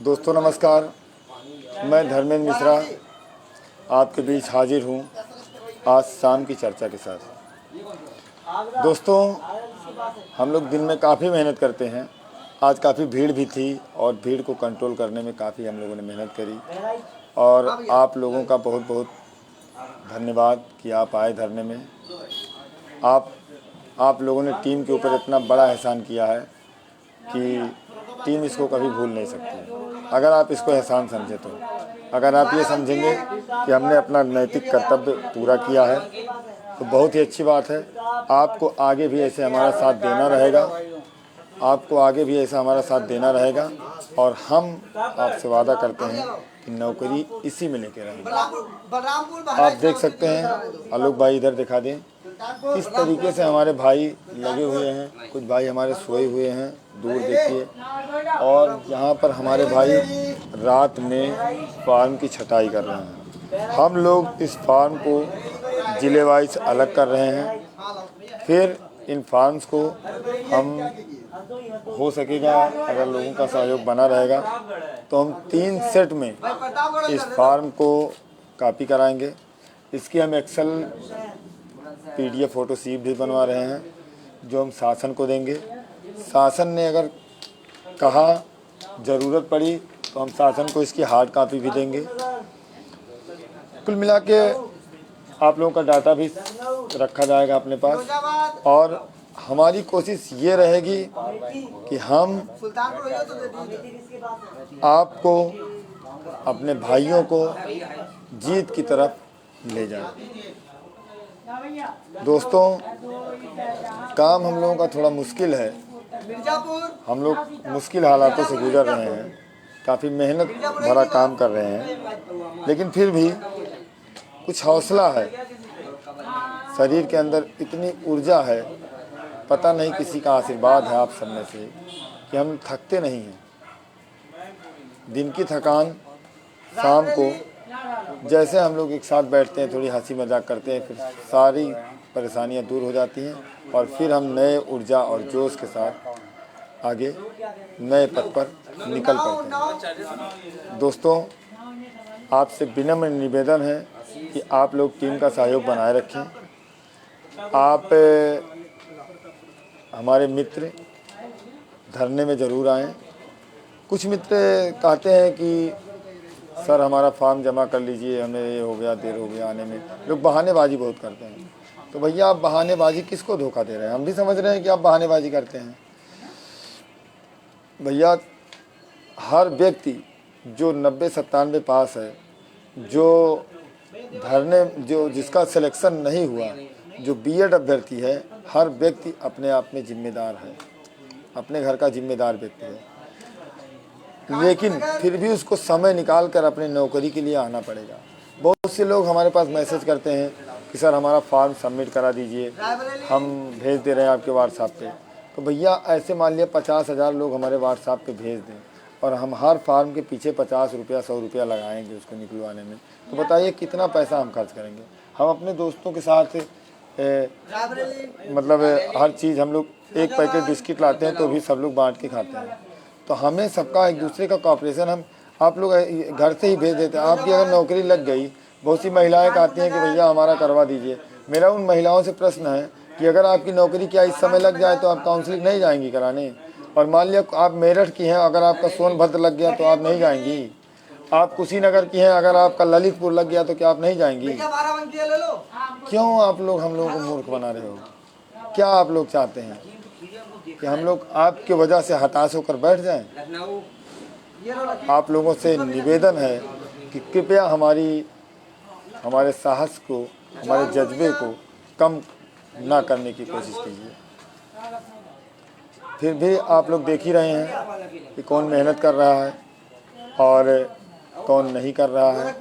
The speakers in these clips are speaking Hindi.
दोस्तों नमस्कार, मैं धर्मेंद्र मिश्रा आपके बीच हाजिर हूँ आज शाम की चर्चा के साथ। दोस्तों, हम लोग दिन में काफ़ी मेहनत करते हैं। आज काफ़ी भीड़ भी थी और भीड़ को कंट्रोल करने में काफ़ी हम लोगों ने मेहनत करी और आप लोगों का बहुत बहुत धन्यवाद कि आप आए धरने में। आप लोगों ने टीम के ऊपर इतना बड़ा एहसान किया है कि टीम इसको कभी भूल नहीं सकती। अगर आप इसको एहसान समझे तो, अगर आप ये समझेंगे कि हमने अपना नैतिक कर्तव्य पूरा किया है तो बहुत ही अच्छी बात है। आपको आगे भी ऐसे हमारा साथ देना रहेगा, आपको आगे भी ऐसा हमारा साथ देना रहेगा और हम आपसे वादा करते हैं कि नौकरी इसी में लेके रहेंगे। आप देख सकते हैं, आलोक भाई इधर दिखा दें किस तरीके से हमारे भाई लगे हुए हैं। कुछ भाई हमारे सोए हुए हैं, दूर देखिए। और यहाँ पर हमारे भाई रात में फार्म की छटाई कर रहे हैं। हम लोग इस फार्म को जिले वाइज अलग कर रहे हैं। फिर इन फार्म्स को हम हो सकेगा, अगर लोगों का सहयोग बना रहेगा तो हम 3 सेट में इस फार्म को कॉपी कराएंगे। इसकी हम एक्सेल PDF फ़ोटो शीट भी बनवा रहे हैं जो हम शासन को देंगे। शासन ने अगर कहा ज़रूरत पड़ी तो हम शासन को इसकी हार्ड कॉपी भी देंगे। कुल मिला के आप लोगों का डाटा भी रखा जाएगा अपने पास और हमारी कोशिश ये रहेगी कि हम आपको, अपने भाइयों को जीत की तरफ ले जाएं। दोस्तों, काम हम लोगों का थोड़ा मुश्किल है। हम लोग मुश्किल हालातों से गुजर रहे हैं, काफ़ी मेहनत भरा काम कर रहे हैं, लेकिन फिर भी कुछ हौसला है। शरीर के अंदर इतनी ऊर्जा है, पता नहीं किसी का आशीर्वाद है आप सब में से कि हम थकते नहीं हैं। दिन की थकान शाम को जैसे हम लोग एक साथ बैठते हैं, थोड़ी हंसी मजाक करते हैं, फिर सारी परेशानियां दूर हो जाती हैं और फिर हम नए ऊर्जा और जोश के साथ आगे नए पथ पर निकल पड़ते हैं। दोस्तों, आपसे विनम्र निवेदन है कि आप लोग टीम का सहयोग बनाए रखें। आप हमारे मित्र धरने में ज़रूर आएँ। कुछ मित्र कहते हैं कि सर हमारा फॉर्म जमा कर लीजिए, हमें ये हो गया, देर हो गया आने में। लोग बहानेबाजी बहुत करते हैं। तो भैया, आप बहानेबाजी किसको धोखा दे रहे हैं? हम भी समझ रहे हैं कि आप बहानेबाजी करते हैं। भैया, हर व्यक्ति जो 90-97 पास है, जो जिसका सिलेक्शन नहीं हुआ, जो B.Ed अभ्यर्थी है, हर व्यक्ति अपने आप में जिम्मेदार है, अपने घर का जिम्मेदार व्यक्ति है। लेकिन फिर भी उसको समय निकाल कर अपने नौकरी के लिए आना पड़ेगा। बहुत से लोग हमारे पास मैसेज करते हैं कि सर हमारा फॉर्म सबमिट करा दीजिए, हम भेज दे रहे हैं आपके व्हाट्सएप पे। तो भैया, ऐसे मान लिया 50,000 लोग हमारे व्हाट्सएप पे भेज दें और हम हर फार्म के पीछे 50 रुपया 100 रुपया लगाएंगे उसको निकलवाने में, तो बताइए कितना पैसा हम खर्च करेंगे। हम अपने दोस्तों के साथ मतलब हर चीज़, हम लोग एक पैकेट बिस्किट लाते हैं तो भी सब लोग बांट के खाते हैं। तो हमें सबका एक दूसरे का कॉपरेशन हम आप लोग घर से ही भेज देते हैं। आपकी अगर नौकरी लग गई, बहुत सी महिलाएं कहती हैं कि भैया हमारा करवा दीजिए। मेरा उन महिलाओं से प्रश्न है कि अगर आपकी नौकरी क्या इस समय लग जाए तो आप काउंसलिंग नहीं जाएंगी कराने? और मान लिया आप मेरठ की हैं, अगर आपका सोनभद्र लग गया तो आप नहीं जाएंगी? आप कुशीनगर की हैं, अगर आपका ललितपुर लग गया तो क्या आप नहीं जाएंगी? क्यों आप लोग हम लोगों को मूर्ख बना रहे हो? क्या आप लोग चाहते हैं कि हम लोग आपकी वजह से हताश होकर बैठ जाएं? आप लोगों से निवेदन है कि कृपया हमारे साहस को, हमारे जज्बे को कम ना करने की कोशिश कीजिए। फिर भी आप लोग देख ही रहे हैं कि कौन मेहनत कर रहा है और कौन नहीं कर रहा है,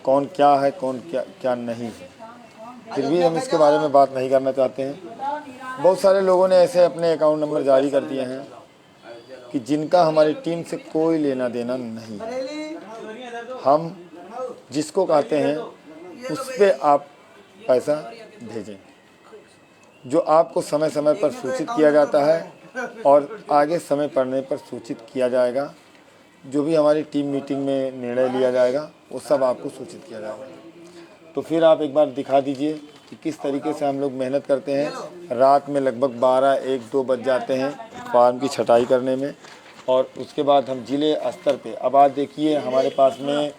कौन क्या है, कौन क्या नहीं है। फिर भी हम इसके बारे में बात नहीं करना चाहते हैं। बहुत सारे लोगों ने ऐसे अपने अकाउंट नंबर जारी कर दिए हैं कि जिनका हमारी टीम से कोई लेना देना नहीं है। हम जिसको कहते हैं उस पर आप पैसा भेजें। जो आपको समय समय पर सूचित किया जाता है और आगे समय पड़ने पर सूचित किया जाएगा। जो भी हमारी टीम मीटिंग में निर्णय लिया जाएगा वो सब आपको सूचित किया जाएगा। तो फिर आप एक बार दिखा दीजिए कि किस तरीके से हम लोग मेहनत करते हैं। रात में लगभग 12-1-2 बज जाते हैं फार्म की छटाई करने में, और उसके बाद हम ज़िले स्तर पे, अब आज देखिए हमारे पास में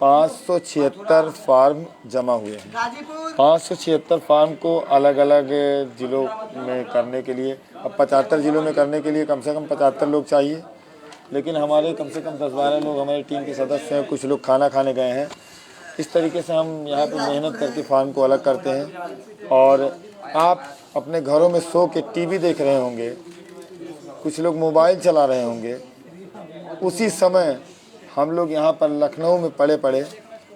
576 फार्म जमा हुए हैं। 576 फार्म को अलग अलग ज़िलों में करने के लिए, अब 75 ज़िलों में करने के लिए कम से कम 75 लोग चाहिए, लेकिन हमारे कम से कम 10-12 लोग हमारी टीम के सदस्य हैं, कुछ लोग खाना खाने गए हैं। इस तरीके से हम यहाँ पे मेहनत करके फार्म को अलग करते हैं। और आप अपने घरों में सो के टीवी देख रहे होंगे, कुछ लोग मोबाइल चला रहे होंगे, उसी समय हम लोग यहाँ पर लखनऊ में पड़े पड़े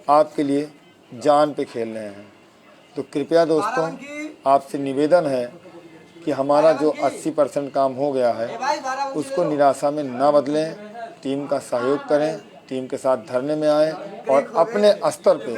आपके लिए जान पे खेल रहे हैं। तो कृपया दोस्तों आपसे निवेदन है कि हमारा जो 80% काम हो गया है उसको निराशा में ना बदलें, टीम का सहयोग करें, टीम के साथ धरने में आएँ, और अपने स्तर पे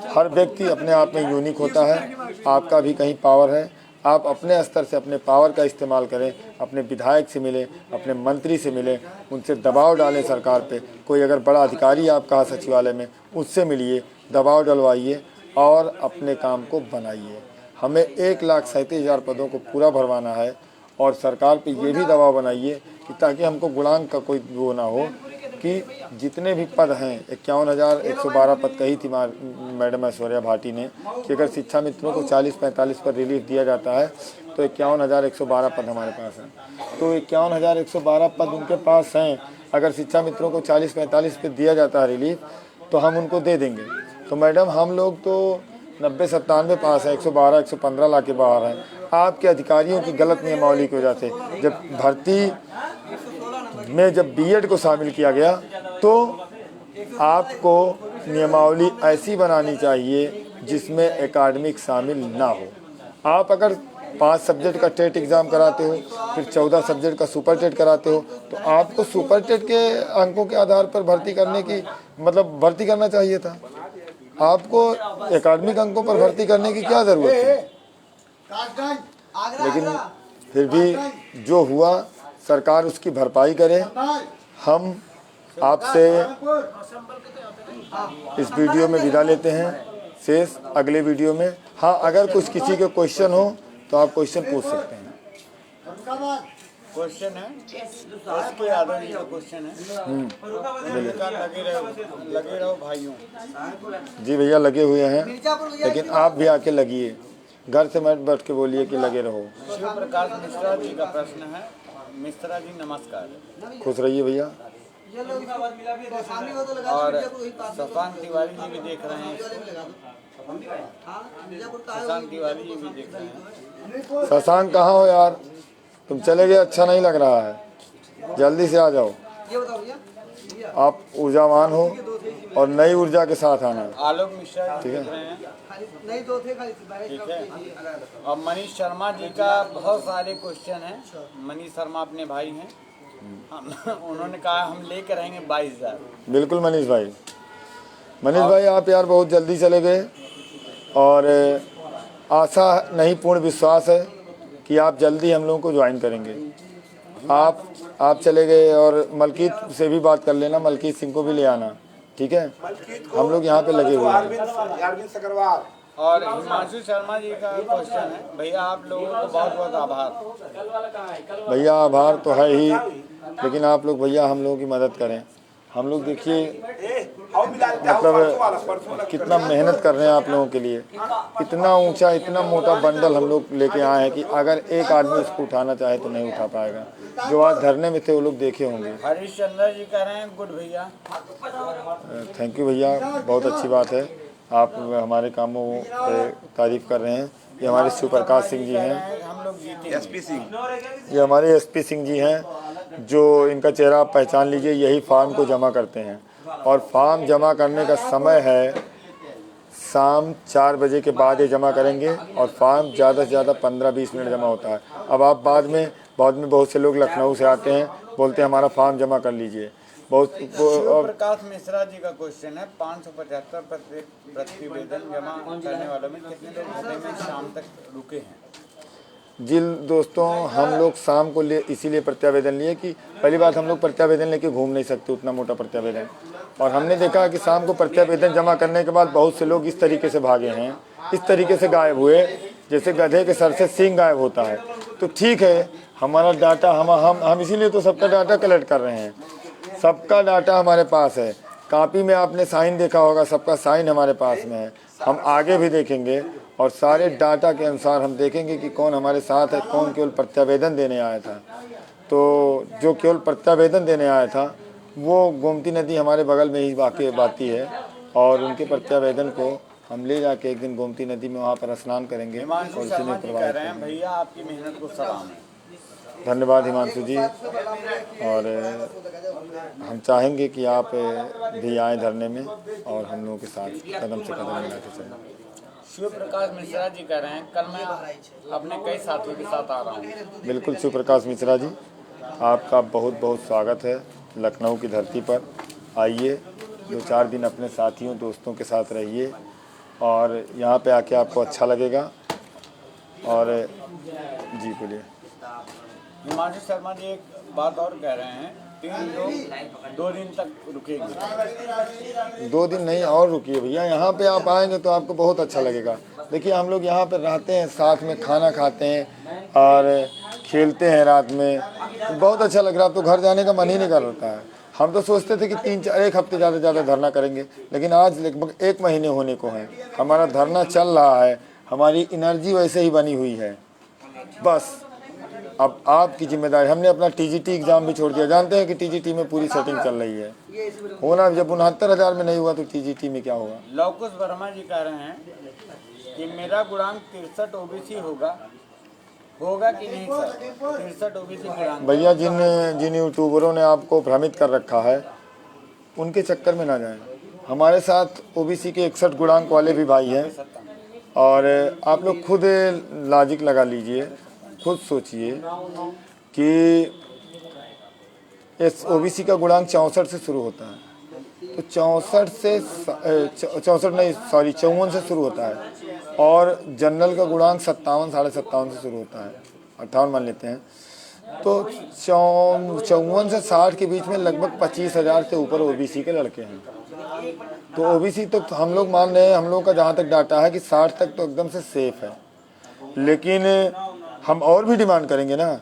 हर व्यक्ति अपने आप में यूनिक होता है। आपका भी कहीं पावर है, आप अपने स्तर से अपने पावर का इस्तेमाल करें, अपने विधायक से मिलें, अपने मंत्री से मिलें, उनसे दबाव डालें सरकार पे। कोई अगर बड़ा अधिकारी आपका सचिवालय में, उससे मिलिए, दबाव डलवाइए और अपने काम को बनाइए। हमें 1,37,000 पदों को पूरा भरवाना है, और सरकार पे ये भी दबाव बनाइए कि ताकि हमको गुणांक का कोई वो ना हो कि जितने भी पद हैं, 51,112 पद कही थी मैडम ऐश्वर्या भाटी ने कि अगर शिक्षा मित्रों को 40-45 पर रिलीफ दिया जाता है तो 51,112 पद हमारे पास हैं। तो 51,112 पद उनके पास हैं, अगर शिक्षा मित्रों को 40-45 पे दिया जाता है रिलीफ तो हम उनको दे देंगे। तो मैडम हम लोग तो 90-97 पास है, 112-115 ला के बाहर हैं। आपके अधिकारियों की गलत नियमावली की वजह से जब भर्ती में जब बीएड को शामिल किया गया तो आपको नियमावली ऐसी बनानी चाहिए जिसमें एकेडमिक शामिल ना हो। आप अगर 5 सब्जेक्ट का टेट एग्ज़ाम कराते हो, फिर 14 सब्जेक्ट का सुपर टेट कराते हो, तो आपको सुपर टेट के अंकों के आधार पर भर्ती करने की भर्ती करना चाहिए था। आपको एकेडमिक अंकों पर भर्ती करने की क्या ज़रूरत है? लेकिन फिर भी जो हुआ सरकार उसकी भरपाई करे। हम आपसे इस वीडियो में विदा लेते हैं, शेष अगले वीडियो में। हाँ, अगर कुछ किसी के क्वेश्चन हो तो आप क्वेश्चन पूछ सकते हैं। क्वेश्चन है इसके यादव जी का क्वेश्चन है। लगे रहो भाइयों। जी भैया लगे हुए हैं, लेकिन आप भी आके लगिए, घर से मत बैठ के बोलिए कि लगे रहो। शिव प्रकाश मिश्रा जी का प्रश्न है। मिश्रा जी नमस्कार। खुश रहिए भैया। और शशांक तिवारी जी भी देख रहे हैं, शशांक तिवारी जी भी देख रहे हैं। शशांक कहाँ हो यार, तुम चले गए, अच्छा नहीं लग रहा है, जल्दी से आ जाओ। आप ऊर्जावान हो और नई ऊर्जा के साथ आना। आलोक मिश्रा ठीक है, ठीक है। और मनीष शर्मा जी का बहुत सारे क्वेश्चन हैं। मनीष शर्मा अपने भाई हैं, उन्होंने कहा हम लेकर रहेंगे 22,000। बिल्कुल मनीष भाई आप यार बहुत जल्दी चले गए, और आशा नहीं पूर्ण विश्वास है कि आप जल्दी हम लोगों को ज्वाइन करेंगे। आप चले गए, और मलकीत से भी बात कर लेना, मलकीत सिंह को भी ले आना, ठीक है। हम लोग यहाँ पे लगे हुए हैं। और हिमांशु शर्मा जी का क्वेश्चन है, भैया आप लोगों को बहुत बहुत आभार। भैया आभार तो है ही, लेकिन आप लोग भैया हम लोगों की मदद करें। हम लोग देखिए कितना मेहनत कर रहे हैं आप लोगों के लिए। इतना ऊंचा इतना मोटा बंडल हम लोग लेके आए हैं कि अगर एक आदमी इसको उठाना चाहे तो नहीं उठा पाएगा। जो आज धरने में थे वो लोग देखे होंगे। हरीश चंद्र जी कह रहे हैं गुड भैया। थैंक यू भैया, बहुत अच्छी बात है, आप हमारे कामों पे तारीफ कर रहे हैं। ये हमारे शिव प्रकाश सिंह जी हैं, हम लोग जीते। एसपी सिंह, ये हमारे एसपी सिंह जी हैं, जो इनका चेहरा आप पहचान लीजिए, यही फार्म को जमा करते हैं। और फार्म जमा करने का समय है शाम 4 बजे के बाद ये जमा करेंगे, और फार्म ज़्यादा से ज़्यादा 15-20 मिनट जमा होता है। अब आप बाद में बहुत से लोग लखनऊ से आते हैं, बोलते हैं हमारा फार्म जमा कर लीजिए। प्रकाश मिश्रा जी का क्वेश्चन है, 575 प्रतिवेदन जमा करने वालों में कितने लोग हृदय में शाम तक रुके हैं? जिन दोस्तों हम लोग शाम को ले इसीलिए प्रत्यावेदन लिए कि पहली बात हम लोग प्रत्यावेदन लेके घूम नहीं सकते, उतना मोटा प्रत्यावेदन। और हमने देखा कि शाम को प्रत्यावेदन जमा करने के बाद बहुत से लोग इस तरीके से भागे हैं, इस तरीके से गायब हुए जैसे गधे के सर से सींग गायब होता है। तो ठीक है, हमारा डाटा हम इसीलिए तो सबका डाटा कलेक्ट कर रहे हैं, सबका डाटा हमारे पास है। कॉपी में आपने साइन देखा होगा, सबका साइन हमारे पास में है। हम आगे भी देखेंगे और सारे डाटा के अनुसार हम देखेंगे कि कौन हमारे साथ है, कौन केवल प्रत्यावेदन देने आया था। तो जो केवल प्रत्यावेदन देने आया था वो गोमती नदी हमारे बगल में ही वाक़ई बाती है, और उनके प्रत्यावेदन को हम ले जाके एक दिन गोमती नदी में वहाँ पर स्नान करेंगे और उसी में प्रवाहित करेंगे। भैया आपकी मेहनत को सलाम। धन्यवाद हिमांशु जी। और हम चाहेंगे कि आप भी आए धरने में और हम लोगों के साथ कदम से कदम मिला के चलें। शिव प्रकाश मिश्रा जी कह रहे हैं कल मैं अपने कई साथियों के साथ आ रहा हूँ। बिल्कुल शिव प्रकाश मिश्रा जी, आपका बहुत बहुत स्वागत है लखनऊ की धरती पर। आइए, 2-4 दिन अपने साथियों दोस्तों के साथ रहिए और यहाँ पे आके आपको अच्छा लगेगा। और जी बोलिए। हिमांशु शर्मा जी एक बात और कह रहे हैं, 3 लोग 2 दिन तक रुकेंगे। 2 दिन नहीं और रुकिए भैया, यहाँ पे आप आएंगे तो आपको बहुत अच्छा लगेगा। देखिए हम लोग यहाँ पे रहते हैं, साथ में खाना खाते हैं और खेलते हैं रात में, बहुत अच्छा लग रहा है। अब तो घर जाने का मन ही नहीं कर रहा है। हम तो सोचते थे कि 1 हफ्ते ज़्यादा से ज़्यादा धरना करेंगे, लेकिन आज लगभग 1 महीने होने को है हमारा धरना चल रहा है। हमारी एनर्जी वैसे ही बनी हुई है। बस अब आपकी जिम्मेदारी, हमने अपना टीजीटी एग्ज़ाम भी छोड़ दिया। जानते हैं कि टीजीटी में पूरी सेटिंग चल रही है, होना जब 69,000 में नहीं हुआ तो टीजीटी में क्या होगा। लवकुश वर्मा जी कह रहे हैं कि मेरा गुणांक 63 ओबीसी होगा कि नहीं सर? 63 ओबीसी गुणांक। भैया जिन यूट्यूबरों ने आपको भ्रमित कर रखा है उनके चक्कर में ना जाएं। हमारे साथ ओबीसी के 61 गुणांक वाले भी भाई हैं, और आप लोग खुद लॉजिक लगा लीजिए, खुद सोचिए कि इस ओबीसी का गुणांक 64 से शुरू होता है, तो 54 से शुरू होता है, और जनरल का गुणांक 57, 57.5 से शुरू होता है, 58 मान लेते हैं। तो 54 से 60 के बीच में लगभग 25,000 से ऊपर ओबीसी के लड़के हैं। तो ओबीसी तो हम लोग मान रहे हैं, हम लोग का जहाँ तक डाटा है कि 60 तक तो एकदम से सेफ है। लेकिन हम और भी डिमांड करेंगे ना,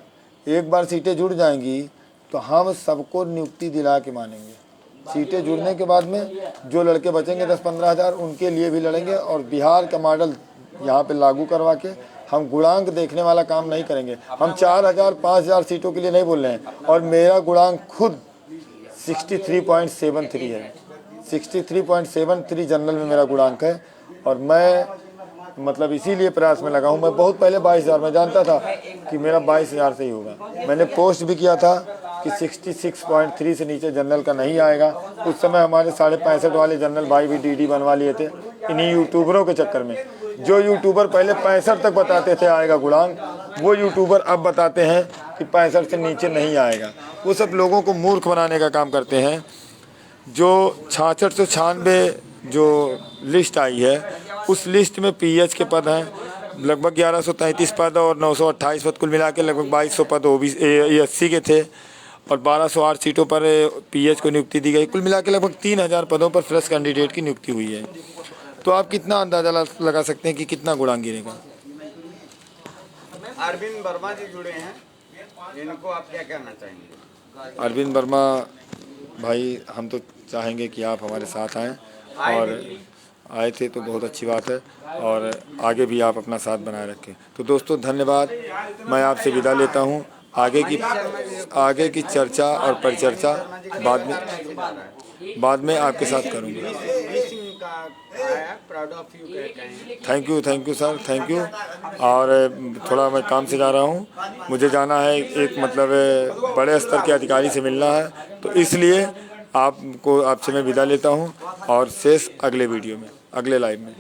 एक बार सीटें जुड़ जाएंगी तो हम सबको नियुक्ति दिला के मानेंगे। सीटें जुड़ने के बाद में जो लड़के बचेंगे 10-15 हज़ार, उनके लिए भी लड़ेंगे। और बिहार का मॉडल यहाँ पे लागू करवा के हम गुणांक देखने वाला काम नहीं करेंगे। हम 4,000-5,000 सीटों के लिए नहीं बोल रहे हैं। और मेरा गुणांक खुद 63.73 है, 63.73 जनरल में मेरा गुणांक है। और मैं मतलब इसीलिए प्रयास में लगा हूँ। मैं बहुत पहले 22,000 में जानता था कि मेरा 22,000 से ही होगा। मैंने पोस्ट भी किया था कि 66.3 से नीचे जनरल का नहीं आएगा। उस समय हमारे 65.5 वाले जनरल भाई भी डीडी बनवा लिए थे इन्हीं यूट्यूबरों के चक्कर में। जो यूट्यूबर पहले 65 तक बताते थे आएगा गुणांक, वो यूट्यूबर अब बताते हैं कि 65 से नीचे नहीं आएगा। वो सब लोगों को मूर्ख बनाने का काम करते हैं। जो 6696 जो लिस्ट आई है, उस लिस्ट में पीएच के पद हैं लगभग 1133 पद, और 928 पद, कुल मिला के लगभग 2200 पद ओबीसी के थे, और 1208 सीटों पर पीएच को नियुक्ति दी गई। कुल मिला के लगभग 3000 पदों पर फ्रेश कैंडिडेट की नियुक्ति हुई है। तो आप कितना अंदाज़ा लगा सकते हैं कि कितना गुणांक गिरेगा। अरविंद वर्मा जी जुड़े हैं, इनको आप क्या कहना चाहेंगे? अरविंद वर्मा भाई, हम तो चाहेंगे कि आप हमारे साथ आएँ, और आए थे तो बहुत अच्छी बात है, और आगे भी आप अपना साथ बनाए रखें। तो दोस्तों धन्यवाद, मैं आपसे विदा लेता हूँ। आगे की चर्चा और परिचर्चा बाद में आपके साथ करूँगा। Thank you sir, thank you. और थोड़ा मैं काम से जा रहा हूँ, मुझे जाना है एक मतलब बड़े स्तर के अधिकारी से मिलना है, तो इसलिए आपसे मैं विदा लेता हूँ, और शेष अगले वीडियो में, अगले लाइव में।